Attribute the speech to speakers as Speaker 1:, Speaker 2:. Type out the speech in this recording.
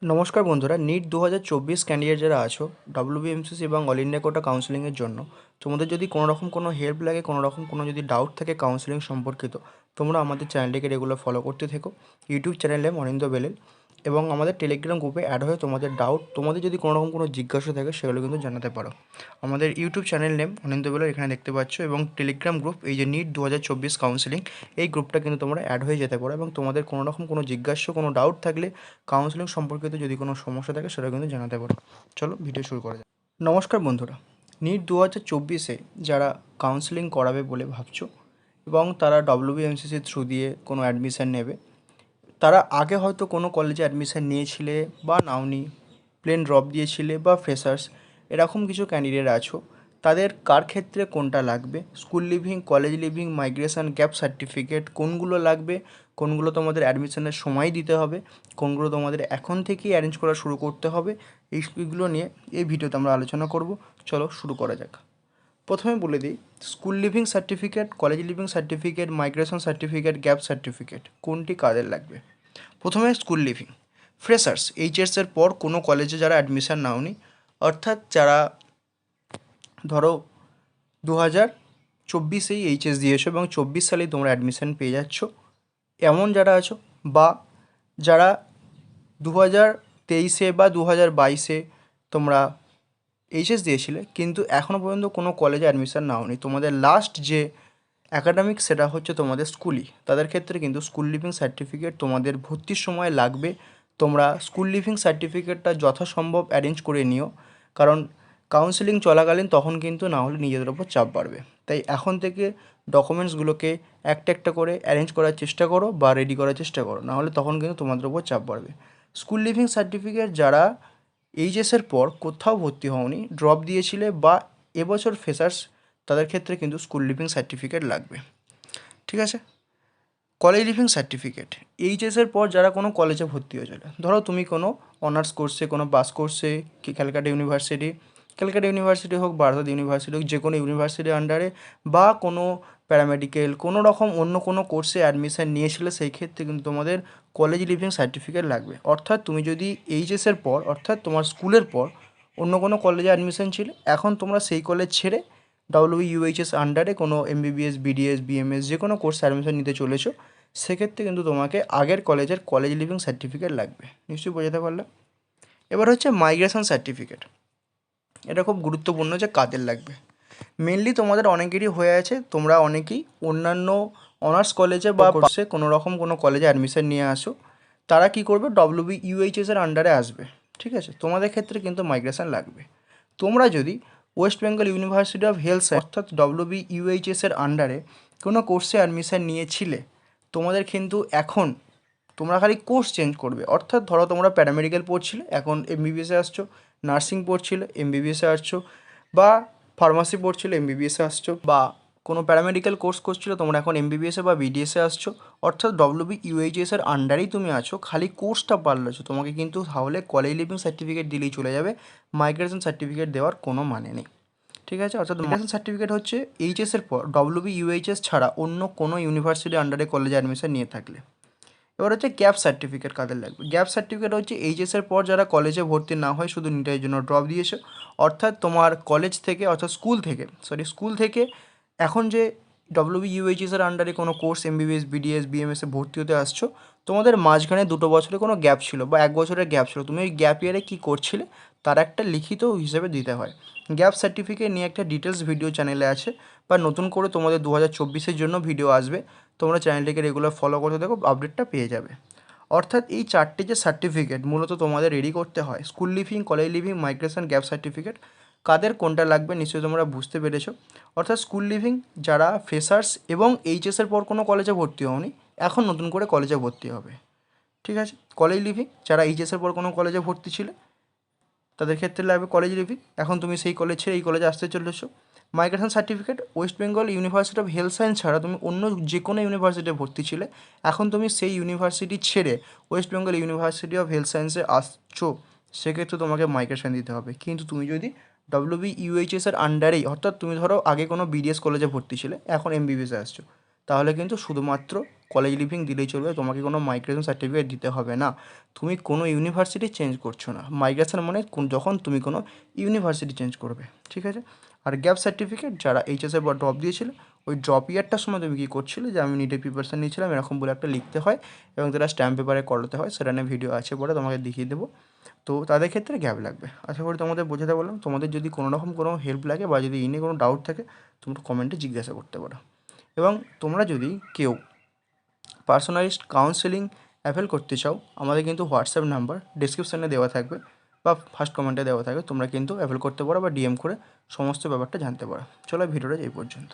Speaker 1: নমস্কার বন্ধুরা, NEET 2024 candidate যারা আছো ডব্লিউবিএমসিসি এবং অল ইন্ডিয়া কোটা কাউন্সেলিংয়ের জন্য তোমাদের যদি কোনো রকম কোনো হেল্প লাগে, কোনো রকম কোনো যদি ডাউট থাকে কাউন্সেলিং সম্পর্কিত, তোমরা আমাদের চ্যানেলটিকে রেগুলার ফলো করতে থেকো। ইউটিউব চ্যানেলে অনিন্দ্য বেলেল এবং আমাদের টেলিগ্রাম গ্রুপে অ্যাড হয়ে তোমাদের ডাউট, তোমাদের যদি কোনো রকম কোনো জিজ্ঞাসা থাকে সেগুলো কিন্তু জানাতে পারো। আমাদের ইউটিউব চ্যানেল নেম অনিন্দ্য বেলেল এখানে দেখতে পাচ্ছ, এবং টেলিগ্রাম গ্রুপ এই যে নিট 2024 কাউন্সেলিং, এই গ্রুপটা কিন্তু তোমরা অ্যাড হয়ে যেতে পারো এবং তোমাদের কোনো রকম কোনো জিজ্ঞাসা, কোনো ডাউট থাকলে, কাউন্সেলিং সম্পর্কিত যদি কোনো সমস্যা থাকে সেটা কিন্তু জানাতে পারো। চলো ভিডিও শুরু করা যাক। নমস্কার বন্ধুরা, নিট 2024-এ যারা কাউন্সেলিং করাবে বলে ভাবছো এবং তারা ডব্লিউবিএমসিসির থ্রু দিয়ে কোনো অ্যাডমিশান নেবে, তারা আগে হয়তো কোনো কলেজে অ্যাডমিশান নিয়েছিলে বা নাওনি, প্লেন ড্রপ দিয়েছিলে বা ফ্রেশার্স, এরকম কিছু ক্যান্ডিডেট আছো, তাদের কার ক্ষেত্রে কোনটা লাগবে, school leaving, college leaving, migration, gap certificate কোনগুলো লাগবে, কোনগুলো তোমাদের অ্যাডমিশনের সময় দিতে হবে, কোনগুলো তোমাদের এখন থেকেই অ্যারেঞ্জ করা শুরু করতে হবে, এইগুলো নিয়ে এই ভিডিওতে আমরা আলোচনা করব। চলো শুরু করা যাক। প্রথমে বলে দিই, school living certificate, college living certificate, migration certificate, gap certificate কোনটি কাদের লাগবে। প্রথমে স্কুল লিভিং। ফ্রেশার্স, এইচএসের পর কোনো কলেজে যারা অ্যাডমিশান নাওনি, অর্থাৎ যারা ধরো 2024-এই এইচএস দিয়েছো এবং 24 সালেই তোমরা অ্যাডমিশান পেয়ে যাচ্ছ, এমন যারা আছো, বা যারা 2023-এ বা 2022-এ তোমরা এইচএস দিয়েছিলে কিন্তু এখনও পর্যন্ত কোনো কলেজে অ্যাডমিশান নাওনি, তোমাদের লাস্ট যে অ্যাকাডেমিক সেটা হচ্ছে তোমাদের স্কুলই, তাদের ক্ষেত্রে কিন্তু স্কুল লিভিং সার্টিফিকেট তোমাদের ভর্তির সময় লাগবে। তোমরা স্কুল লিভিং সার্টিফিকেটটা যথাসম্ভব অ্যারেঞ্জ করে নিও, কারণ কাউন্সেলিং চলাকালীন তখন কিন্তু না হলে নিজেদের ওপর চাপ বাড়বে। তাই এখন থেকে ডকুমেন্টসগুলোকে একটা একটা করে অ্যারেঞ্জ করার চেষ্টা করো বা রেডি করার চেষ্টা করো, নাহলে তখন কিন্তু তোমাদের ওপর চাপ বাড়বে। স্কুল লিভিং সার্টিফিকেট যারা এইচএসের পর কোথাও ভর্তি হওনি, ড্রপ দিয়েছিলে বা এবছর ফ্রেশার্স, তাদের ক্ষেত্রে কিন্তু স্কুল লিভিং সার্টিফিকেট লাগবে। ঠিক আছে। কলেজ লিভিং সার্টিফিকেট, এইচএসের পর যারা কোনো কলেজে ভর্তি হয়েছিল, ধরো তুমি কোনো অনার্স কোর্সে, কোনো পাস কোর্সে, ক্যালকাটা ইউনিভার্সিটি হোক, বারাসাত ইউনিভার্সিটি হোক, যে কোনো ইউনিভার্সিটির আন্ডারে, বা কোনো প্যারামেডিক্যাল, কোনো রকম অন্য কোনো কোর্সে অ্যাডমিশান নিয়েছিলে, সেই ক্ষেত্রে কিন্তু তোমাদের কলেজ লিভিং সার্টিফিকেট লাগবে। অর্থাৎ তুমি যদি এইচএসের পর, অর্থাৎ তোমার স্কুলের পর অন্য কোনো কলেজে অ্যাডমিশান ছিল, এখন তোমরা সেই কলেজ ছেড়ে ইউএইচএস আন্ডারে কোনো এমবিবিএস, বিডিএস, বিএমএস যে কোনো কোর্সে অ্যাডমিশন নিতে চলেছো, সেক্ষেত্রে কিন্তু তোমাকে আগের কলেজের কলেজ লিভিং সার্টিফিকেট লাগবে। নিশ্চয়ই বোঝাতে পারলাম। এবার হচ্ছে মাইগ্রেশন সার্টিফিকেট। এটা খুব গুরুত্বপূর্ণ যে কাদের লাগবে। মেনলি তোমাদের অনেকেরই হয়ে আছে, তোমরা অনেকেই অন্যান্য অনার্স কলেজে বা কোর্সে কোনো রকম কোনো কলেজে অ্যাডমিশন নিয়ে আসো, তারা কি করবে, ইউএইচএসের আন্ডারে আসবে। ঠিক আছে, তোমাদের ক্ষেত্রে কিন্তু মাইগ্রেশন লাগবে। তোমরা যদি West Bengal university of health অর্থাৎ ইউএইচএসের আন্ডারে কোনো কোর্সে অ্যাডমিশান নিয়েছিলে, তোমাদের কিন্তু এখন তোমরা খালি কোর্স চেঞ্জ করবে। অর্থাৎ ধরো তোমরা প্যারামেডিক্যাল পড়ছিলে, এখন এমবিবিএসে আসছো, নার্সিং পড়ছিলে, এমবিবিএসে আসছো, বা ফার্মাসি পড়ছিলে, এমবিবিএসে আসছো, বা কোনো প্যারামেডিক্যাল কোর্স করছিলো, তোমরা এখন এমবিবিএসে বা বিডিএসে আসছো। অর্থাৎ ইউএইচএসের আন্ডারেই তুমি আছো, খালি কোর্সটা পাল্টেছো, তোমাকে কিন্তু তাহলে কলেজ লিভিং সার্টিফিকেট দিলেই চলে যাবে, মাইগ্রেশন সার্টিফিকেট দেওয়ার কোনো মানে নেই। ঠিক আছে, অর্থাৎ মাইগ্রেশন সার্টিফিকেট হচ্ছে এইচএসের পর ইউএইচএস ছাড়া অন্য কোনো ইউনিভার্সিটির আন্ডারে কলেজে অ্যাডমিশন নিয়ে থাকলে। এবার হচ্ছে গ্যাপ সার্টিফিকেট কাদের লাগবে। গ্যাপ সার্টিফিকেট হচ্ছে এইচএসের পর যারা কলেজে ভর্তি না হয়, শুধু নিটের জন্য ড্রপ দিয়েছে, অর্থাৎ তোমার কলেজ থেকে, অর্থাৎ স্কুল থেকে এখন যে ইউএইচএসের আন্ডারে কোনো কোর্স এমবিবিএস, বিডিএস, বিএমএসে ভর্তি হতে আসছো, তোমাদের মাঝখানে 2 বছরে কোনো গ্যাপ ছিল বা 1 বছরের গ্যাপ ছিল, তুমি ওই গ্যাপ ইয়ারে কী করছিলে তার একটা লিখিত হিসেবে দিতে হয়। গ্যাপ সার্টিফিকেট নিয়ে একটা ডিটেলস ভিডিও চ্যানেলে আছে, বা নতুন করে তোমাদের 2024-এর জন্য ভিডিও আসবে, তোমরা চ্যানেলটিকে রেগুলার ফলো করতে দেখো, আপডেটটা পেয়ে যাবে। অর্থাৎ এই 4টে যে সার্টিফিকেট মূলত তোমাদের রেডি করতে হয়, school leaving, college leaving, migration, gap certificate, কাদের কোনটা লাগবে নিশ্চয়ই তোমরা বুঝতে পেরেছো। অর্থাৎ স্কুল লিভিং যারা ফ্রেশার্স এবং এইচএসের পর কোনো কলেজে ভর্তি হওনি, এখন নতুন করে কলেজে ভর্তি হবে। ঠিক আছে। কলেজ লিভিং যারা এইচএসের পর কোনো কলেজে ভর্তি ছিল, তাদের ক্ষেত্রে লাগবে কলেজ লিভিং, এখন তুমি সেই কলেজ ছেড়ে এই কলেজে আসতে চলেছো। Migration certificate, West Bengal university of health science ছাড়া তুমি অন্য যে কোনো ইউনিভার্সিটিতে ভর্তি ছিলে, এখন তুমি সেই ইউনিভার্সিটি ছেড়ে West Bengal university of health সায়েন্সে আসছো, সেক্ষেত্রে তোমাকে মাইগ্রেশন দিতে হবে। কিন্তু তুমি যদি ইউএইচএসের আন্ডারেই, অর্থাৎ তুমি ধরো আগে কোনো বিডিএস কলেজে ভর্তি ছিলে, এখন এমবিবিএসে আসছো, তাহলে কিন্তু শুধুমাত্র কলেজ লিভিং দিলেই চলবে, তোমাকে কোনো মাইগ্রেশন সার্টিফিকেট দিতে হবে না। তুমি কোনো ইউনিভার্সিটি চেঞ্জ করছো না। মাইগ্রেশন মানে যখন তুমি কোনো ইউনিভার্সিটি চেঞ্জ করবে, ঠিক আছে। আর গ্যাপ সার্টিফিকেট, যারা এইচএসে বা ড্রপ দিয়েছিল, ওই ড্রপ ইয়ারটার সময় তুমি কী করছিলে, যে আমি নিটের প্রিপারেশন নিয়েছিলাম এরকম বলে একটা লিখতে হয় এবং যেটা স্ট্যাম্প পেপারে করাতে হয়, সেটা নিয়ে ভিডিও আছে, পরে তোমাকে দেখিয়ে দেবো। তো তাদের ক্ষেত্রে গ্যাপ লাগবে। আশা করি তোমাদের বোঝাতে পারলাম। তোমাদের যদি কোনো রকম কোনো হেল্প লাগে বা যদি এই নিয়ে কোনো ডাউট থাকে, তোমরা কমেন্টে জিজ্ঞাসা করতে পারো। এবং তোমরা যদি কেউ পার্সোনালিস্ট কাউন্সেলিং অ্যাভেল করতে চাও, আমাদের কিন্তু হোয়াটসঅ্যাপ নাম্বার ডিসক্রিপশানে দেওয়া থাকবে বা ফার্স্ট কমেন্টে দেওয়া থাকবে, তোমরা কিন্তু অ্যাভেল করতে পারো বা ডিএম করে সমস্ত ব্যাপারটা জানতে পারো। চলো ভিডিওটা এই পর্যন্ত।